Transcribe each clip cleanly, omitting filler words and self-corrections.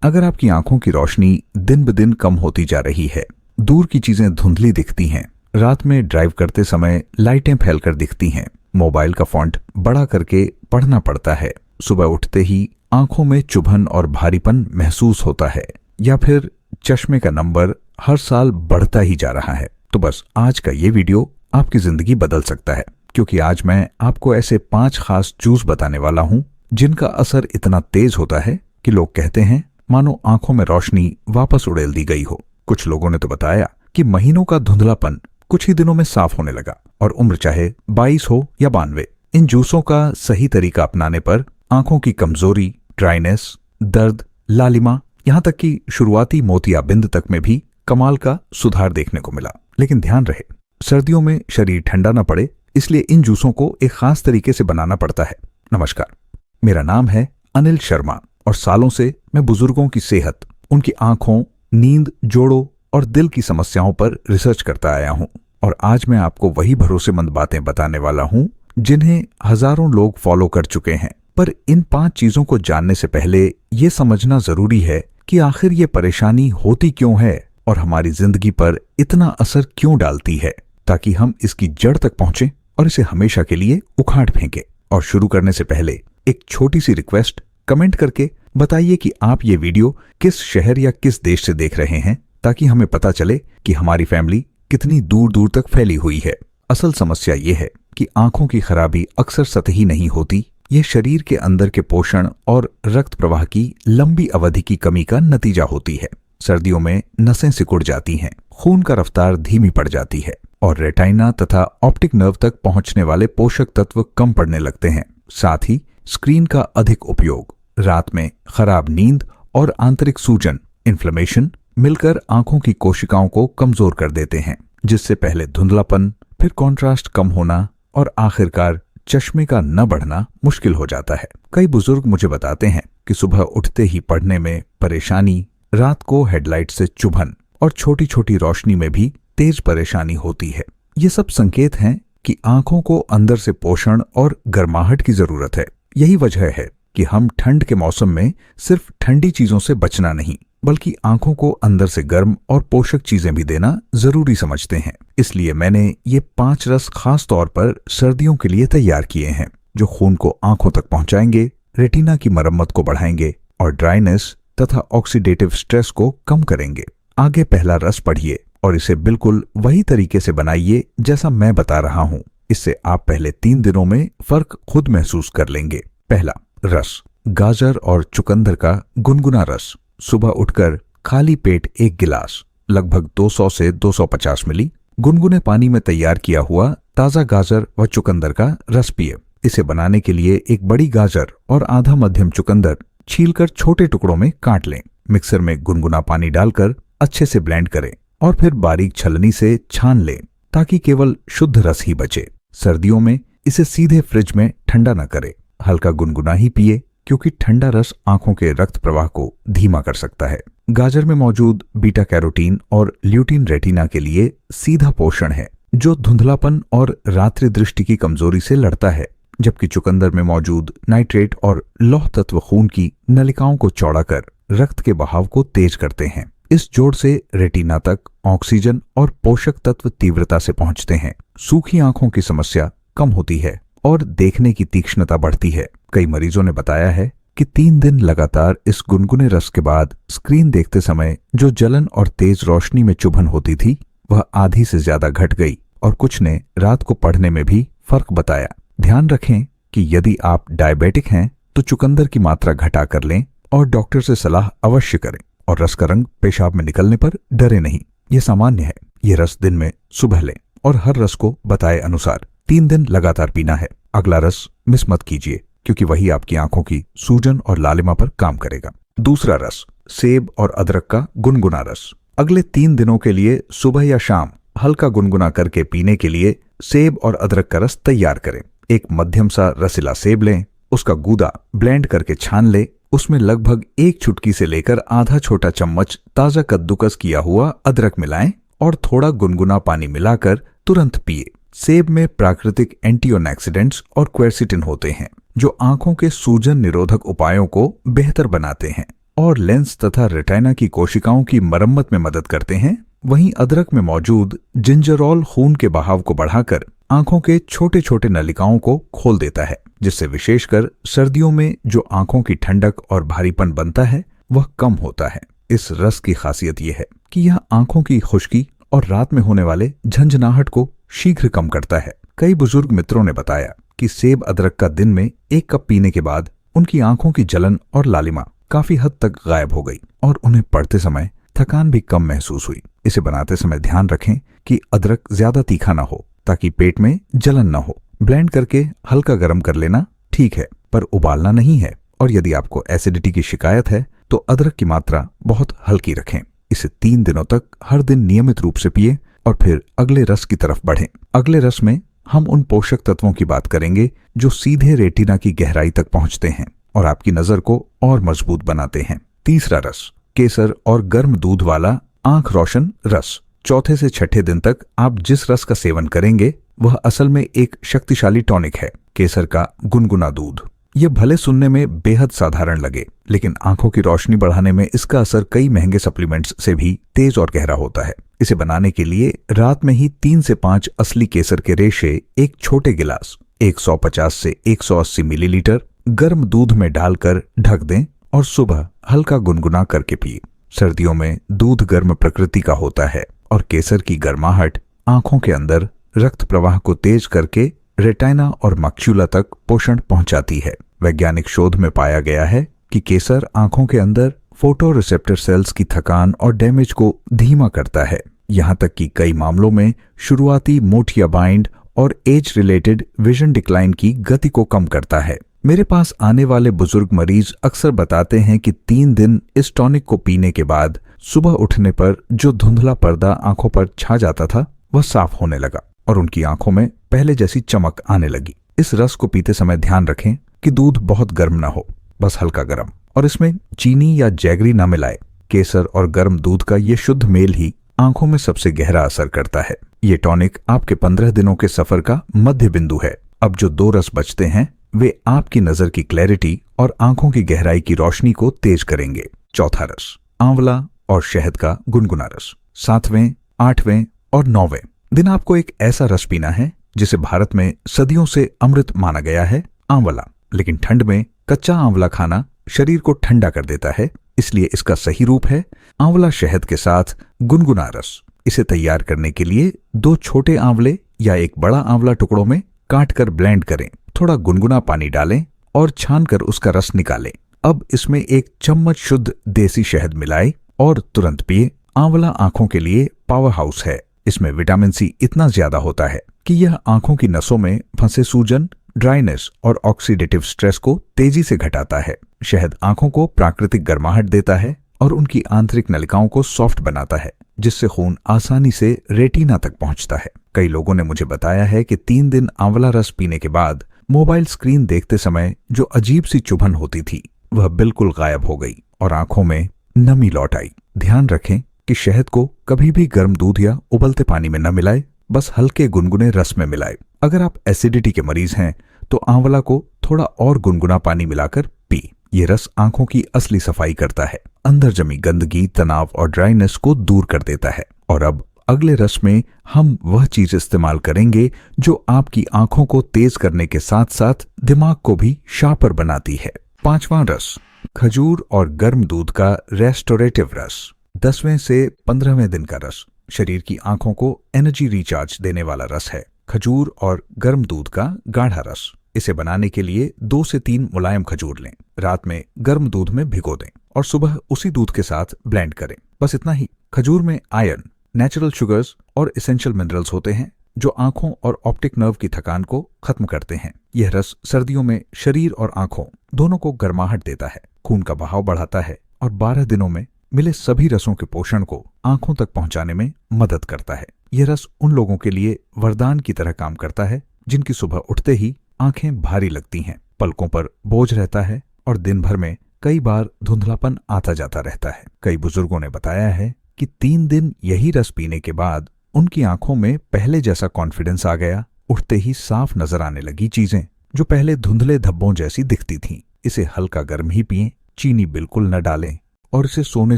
अगर आपकी आंखों की रोशनी दिन ब दिन कम होती जा रही है, दूर की चीजें धुंधली दिखती हैं, रात में ड्राइव करते समय लाइटें फैलकर दिखती हैं, मोबाइल का फॉन्ट बड़ा करके पढ़ना पड़ता है, सुबह उठते ही आंखों में चुभन और भारीपन महसूस होता है, या फिर चश्मे का नंबर हर साल बढ़ता ही जा रहा है, तो बस आज का ये वीडियो आपकी जिंदगी बदल सकता है। क्योंकि आज मैं आपको ऐसे 5 खास जूस बताने वाला हूं जिनका असर इतना तेज होता है कि लोग कहते हैं मानो आंखों में रोशनी वापस उड़ेल दी गई हो। कुछ लोगों ने तो बताया कि महीनों का धुंधलापन कुछ ही दिनों में साफ होने लगा, और उम्र चाहे 22 हो या 92। इन जूसों का सही तरीका अपनाने पर आंखों की कमजोरी, ड्राइनेस, दर्द, लालिमा, यहाँ तक कि शुरुआती मोतियाबिंद तक में भी कमाल का सुधार देखने को मिला। लेकिन ध्यान रहे, सर्दियों में शरीर ठंडा न पड़े, इसलिए इन जूसों को एक खास तरीके से बनाना पड़ता है। नमस्कार, मेरा नाम है अनिल शर्मा और सालों से मैं बुजुर्गों की सेहत, उनकी आंखों, नींद, जोड़ों और दिल की समस्याओं पर रिसर्च करता आया हूं। और आज मैं आपको वही भरोसेमंद बातें बताने वाला हूं जिन्हें हजारों लोग फॉलो कर चुके हैं। पर इन 5 चीजों को जानने से पहले ये समझना जरूरी है कि आखिर ये परेशानी होती क्यों है और हमारी जिंदगी पर इतना असर क्यों डालती है, ताकि हम इसकी जड़ तक पहुंचे और इसे हमेशा के लिए उखाड़ फेंके। और शुरू करने से पहले एक छोटी सी रिक्वेस्ट, कमेंट करके बताइए कि आप ये वीडियो किस शहर या किस देश से देख रहे हैं, ताकि हमें पता चले कि हमारी फैमिली कितनी दूर दूर तक फैली हुई है। असल समस्या ये है कि आंखों की खराबी अक्सर सतही नहीं होती, यह शरीर के अंदर के पोषण और रक्त प्रवाह की लंबी अवधि की कमी का नतीजा होती है। सर्दियों में नसें सिकुड़ जाती हैं, खून का रफ्तार धीमी पड़ जाती है और रेटाइना तथा ऑप्टिक नर्व तक पहुंचने वाले पोषक तत्व कम पड़ने लगते हैं। साथ ही स्क्रीन का अधिक उपयोग, रात में खराब नींद और आंतरिक सूजन, इन्फ्लेमेशन मिलकर आंखों की कोशिकाओं को कमजोर कर देते हैं, जिससे पहले धुंधलापन, फिर कॉन्ट्रास्ट कम होना और आखिरकार चश्मे का न बढ़ना मुश्किल हो जाता है। कई बुजुर्ग मुझे बताते हैं कि सुबह उठते ही पढ़ने में परेशानी, रात को हेडलाइट से चुभन और छोटी छोटी रोशनी में भी तेज परेशानी होती है। ये सब संकेत हैं कि आंखों को अंदर से पोषण और गर्माहट की जरूरत है। यही वजह है कि हम ठंड के मौसम में सिर्फ ठंडी चीजों से बचना नहीं, बल्कि आंखों को अंदर से गर्म और पोषक चीजें भी देना जरूरी समझते हैं। इसलिए मैंने ये 5 रस खास तौर पर सर्दियों के लिए तैयार किए हैं, जो खून को आंखों तक पहुंचाएंगे, रेटिना की मरम्मत को बढ़ाएंगे और ड्राइनेस तथा ऑक्सीडेटिव स्ट्रेस को कम करेंगे। आगे पहला रस पढ़िए और इसे बिल्कुल वही तरीके से बनाइए जैसा मैं बता रहा हूं। इससे आप पहले 3 दिनों में फर्क खुद महसूस कर लेंगे। पहला रस, गाजर और चुकंदर का गुनगुना रस। सुबह उठकर खाली पेट 1 गिलास, लगभग 200 से 250 मिली गुनगुने पानी में तैयार किया हुआ ताजा गाजर व चुकंदर का रस पिए। इसे बनाने के लिए एक बड़ी गाजर और आधा मध्यम चुकंदर छीलकर छोटे टुकड़ों में काट लें। मिक्सर में गुनगुना पानी डालकर अच्छे से ब्लेंड करें और फिर बारीक छलनी से छान लें, ताकि केवल शुद्ध रस ही बचे। सर्दियों में इसे सीधे फ्रिज में ठंडा न करें, हल्का गुनगुना ही पिए, क्योंकि ठंडा रस आंखों के रक्त प्रवाह को धीमा कर सकता है। गाजर में मौजूद बीटा कैरोटीन और ल्यूटीन रेटिना के लिए सीधा पोषण है, जो धुंधलापन और रात्रि दृष्टि की कमजोरी से लड़ता है, जबकि चुकंदर में मौजूद नाइट्रेट और लौह तत्व खून की नलिकाओं को चौड़ा कर रक्त के बहाव को तेज करते हैं। इस जोड़ से रेटिना तक ऑक्सीजन और पोषक तत्व तीव्रता से पहुंचते हैं। सूखी आंखों की समस्या कम होती है और देखने की तीक्ष्णता बढ़ती है। कई मरीजों ने बताया है कि 3 दिन लगातार इस गुनगुने रस के बाद स्क्रीन देखते समय जो जलन और तेज रोशनी में चुभन होती थी, वह आधी से ज्यादा घट गई और कुछ ने रात को पढ़ने में भी फर्क बताया। ध्यान रखें कि यदि आप डायबिटिक हैं तो चुकंदर की मात्रा घटा कर लें और डॉक्टर से सलाह अवश्य करें। और रस का रंग पेशाब में निकलने पर डरे नहीं, ये सामान्य है। ये रस दिन में सुबह लें और हर रस को बताए अनुसार 3 दिन लगातार पीना है। अगला रस मिस मत कीजिए, क्योंकि वही आपकी आंखों की सूजन और लालिमा पर काम करेगा। दूसरा रस, सेब और अदरक का गुनगुना रस। अगले 3 दिनों के लिए सुबह या शाम हल्का गुनगुना करके पीने के लिए सेब और अदरक का रस तैयार करें। एक मध्यम सा रसीला सेब लें, उसका गूदा ब्लेंड करके छान लें। उसमें लगभग 1 चुटकी से लेकर आधा छोटा चम्मच ताजा कद्दूकस किया हुआ अदरक मिलाएं और थोड़ा गुनगुना पानी मिलाकर तुरंत पिए। सेब में प्राकृतिक एंटीऑक्सीडेंट्स और क्वेरसिटिन होते हैं, जो आंखों के सूजन निरोधक उपायों को बेहतर बनाते हैं। और लेंस तथा रेटिना की कोशिकाओं की मरम्मत में मदद करते हैं। वहीं अदरक में मौजूद जिंजरॉल खून के बहाव को बढ़ाकर आंखों के छोटे छोटे नलिकाओं को खोल देता है, जिससे विशेषकर सर्दियों में जो आंखों की ठंडक और भारीपन बनता है वह कम होता है। इस रस की खासियत यह है कि यह आंखों की खुश्की और रात में होने वाले झंझनाहट को शीघ्र कम करता है। कई बुजुर्ग मित्रों ने बताया कि सेब अदरक का दिन में 1 कप पीने के बाद उनकी आंखों की जलन और लालिमा काफी हद तक गायब हो गई और उन्हें पढ़ते समय थकान भी कम महसूस हुई। इसे बनाते समय ध्यान रखें कि अदरक ज्यादा तीखा ना हो ताकि पेट में जलन न हो। ब्लेंड करके हल्का गर्म कर लेना ठीक है, पर उबालना नहीं है। और यदि आपको एसिडिटी की शिकायत है तो अदरक की मात्रा बहुत हल्की रखें। इसे 3 दिनों तक हर दिन नियमित रूप से पिए और फिर अगले रस की तरफ बढ़ें। अगले रस में हम उन पोषक तत्वों की बात करेंगे जो सीधे रेटिना की गहराई तक पहुंचते हैं और आपकी नजर को और मजबूत बनाते हैं। तीसरा रस, केसर और गर्म दूध वाला आंख रोशन रस। चौथे से छठे दिन तक आप जिस रस का सेवन करेंगे वह असल में एक शक्तिशाली टॉनिक है। केसर का गुनगुना दूध। यह भले सुनने में बेहद साधारण लगे, लेकिन आंखों की रोशनी बढ़ाने में इसका असर कई महंगे सप्लीमेंट्स से भी तेज और गहरा होता है। इसे बनाने के लिए रात में ही 3 से 5 असली केसर के रेशे एक छोटे गिलास 150 से 180 मिलीलीटर गर्म दूध में डालकर ढक दें और सुबह हल्का गुनगुना करके पिए। सर्दियों में दूध गर्म प्रकृति का होता है और केसर की गर्माहट आंखों के अंदर रक्त प्रवाह को तेज करके रेटिना और मक्यूला तक पोषण पहुंचाती है। वैज्ञानिक शोध में पाया गया है कि केसर आंखों के अंदर फोटो रिसेप्टर सेल्स की थकान और डैमेज को धीमा करता है। यहाँ तक कि कई मामलों में शुरुआती मोटिया बाइंड और एज रिलेटेड विजन डिक्लाइन की गति को कम करता है। मेरे पास आने वाले बुजुर्ग मरीज अक्सर बताते हैं कि 3 दिन इस टॉनिक को पीने के बाद सुबह उठने पर जो धुंधला पर्दा आंखों पर छा जाता था वह साफ होने लगा और उनकी आंखों में पहले जैसी चमक आने लगी। इस रस को पीते समय ध्यान रखें कि दूध बहुत गर्म ना हो, बस हल्का गर्म, और इसमें चीनी या जैगरी ना मिलाए। केसर और गर्म दूध का ये शुद्ध मेल ही आंखों में सबसे गहरा असर करता है। ये टॉनिक आपके 15 दिनों के सफर का मध्य बिंदु है। अब जो 2 रस बचते हैं वे आपकी नजर की क्लैरिटी और आंखों की गहराई की रोशनी को तेज करेंगे। चौथा रस, आंवला और शहद का गुनगुना रस। 7वें, 8वें और 9वें दिन आपको एक ऐसा रस पीना है जिसे भारत में सदियों से अमृत माना गया है, आंवला। लेकिन ठंड में कच्चा आंवला खाना शरीर को ठंडा कर देता है, इसलिए इसका सही रूप है आंवला शहद के साथ गुनगुना रस। इसे तैयार करने के लिए 2 छोटे आंवले या एक बड़ा आंवला टुकड़ों में काटकर ब्लेंड करें। थोड़ा गुनगुना पानी डालें और छानकर उसका रस निकालें। अब इसमें 1 चम्मच शुद्ध देसी शहद मिलाएं और तुरंत पिए। आंवला आंखों के लिए पावर हाउस है। इसमें विटामिन सी इतना ज्यादा होता है कि यह आंखों की नसों में फंसे सूजन, ड्राइनेस और ऑक्सीडेटिव स्ट्रेस को तेजी से घटाता है। शहद आंखों को प्राकृतिक गर्माहट देता है और उनकी आंतरिक नलिकाओं को सॉफ्ट बनाता है, जिससे खून आसानी से रेटिना तक पहुंचता है। कई लोगों ने मुझे बताया है कि 3 दिन आंवला रस पीने के बाद मोबाइल स्क्रीन देखते समय जो अजीब सी चुभन होती थी वह बिल्कुल गायब हो गई और आंखों में नमी लौट आई। ध्यान रखें कि शहद को कभी भी गर्म दूध या उबलते पानी में न मिलाए, बस हल्के गुनगुने रस में मिलाए। अगर आप एसिडिटी के मरीज हैं तो आंवला को थोड़ा और गुनगुना पानी मिलाकर पी। ये रस आंखों की असली सफाई करता है, अंदर जमी गंदगी, तनाव और ड्राइनेस को दूर कर देता है। और अब अगले रस में हम वह चीज इस्तेमाल करेंगे जो आपकी आंखों को तेज करने के साथ साथ दिमाग को भी शार्पर बनाती है। 5वां रस, खजूर और गर्म दूध का रेस्टोरेटिव रस। 10वें से 15वें दिन का रस शरीर की आंखों को एनर्जी रिचार्ज देने वाला रस है। खजूर और गर्म दूध का गाढ़ा रस। इसे बनाने के लिए 2 से 3 मुलायम खजूर लें, रात में गर्म दूध में भिगो दें और सुबह उसी दूध के साथ ब्लेंड करें। बस इतना ही। खजूर में आयरन, नेचुरल शुगर्स और एसेंशियल मिनरल्स होते हैं जो आंखों और ऑप्टिक नर्व की थकान को खत्म करते हैं। यह रस सर्दियों में शरीर और आंखों दोनों को गर्माहट देता है, खून का बहाव बढ़ाता है और 12 दिनों में मिले सभी रसों के पोषण को आंखों तक पहुंचाने में मदद करता है। यह रस उन लोगों के लिए वरदान की तरह काम करता है जिनकी सुबह उठते ही आंखें भारी लगती हैं, पलकों पर बोझ रहता है और दिन भर में कई बार धुंधलापन आता जाता रहता है। कई बुजुर्गों ने बताया है कि 3 दिन यही रस पीने के बाद उनकी आंखों में पहले जैसा कॉन्फिडेंस आ गया, उठते ही साफ नजर आने लगी चीजें जो पहले धुंधले धब्बों जैसी दिखती थीं। इसे हल्का गर्म ही पिएं, चीनी बिल्कुल न डालें और इसे सोने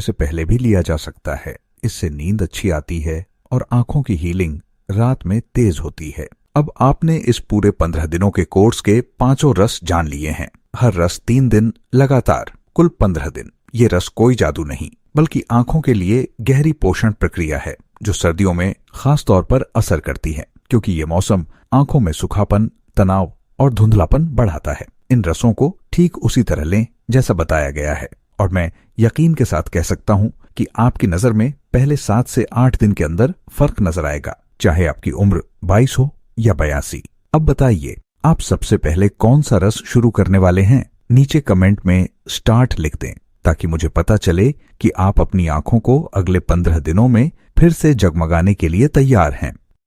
से पहले भी लिया जा सकता है। इससे नींद अच्छी आती है और आंखों की हीलिंग रात में तेज होती है। अब आपने इस पूरे 15 दिनों के कोर्स के 5 रस जान लिए हैं। हर रस 3 दिन लगातार, कुल 15 दिन। ये रस कोई जादू नहीं, बल्कि आंखों के लिए गहरी पोषण प्रक्रिया है, जो सर्दियों में खास तौर पर असर करती है, क्योंकि ये मौसम आंखों में सुखापन, तनाव और धुंधलापन बढ़ाता है। इन रसों को ठीक उसी तरह लें जैसा बताया गया है, और मैं यकीन के साथ कह सकता हूं कि आपकी नजर में पहले 7 से 8 दिन के अंदर फर्क नजर आएगा, चाहे आपकी उम्र 22 हो या 82। अब बताइए, आप सबसे पहले कौन सा रस शुरू करने वाले हैं? नीचे कमेंट में स्टार्ट लिख दें, ताकि मुझे पता चले कि आप अपनी आंखों को अगले 15 दिनों में फिर से जगमगाने के लिए तैयार हैं।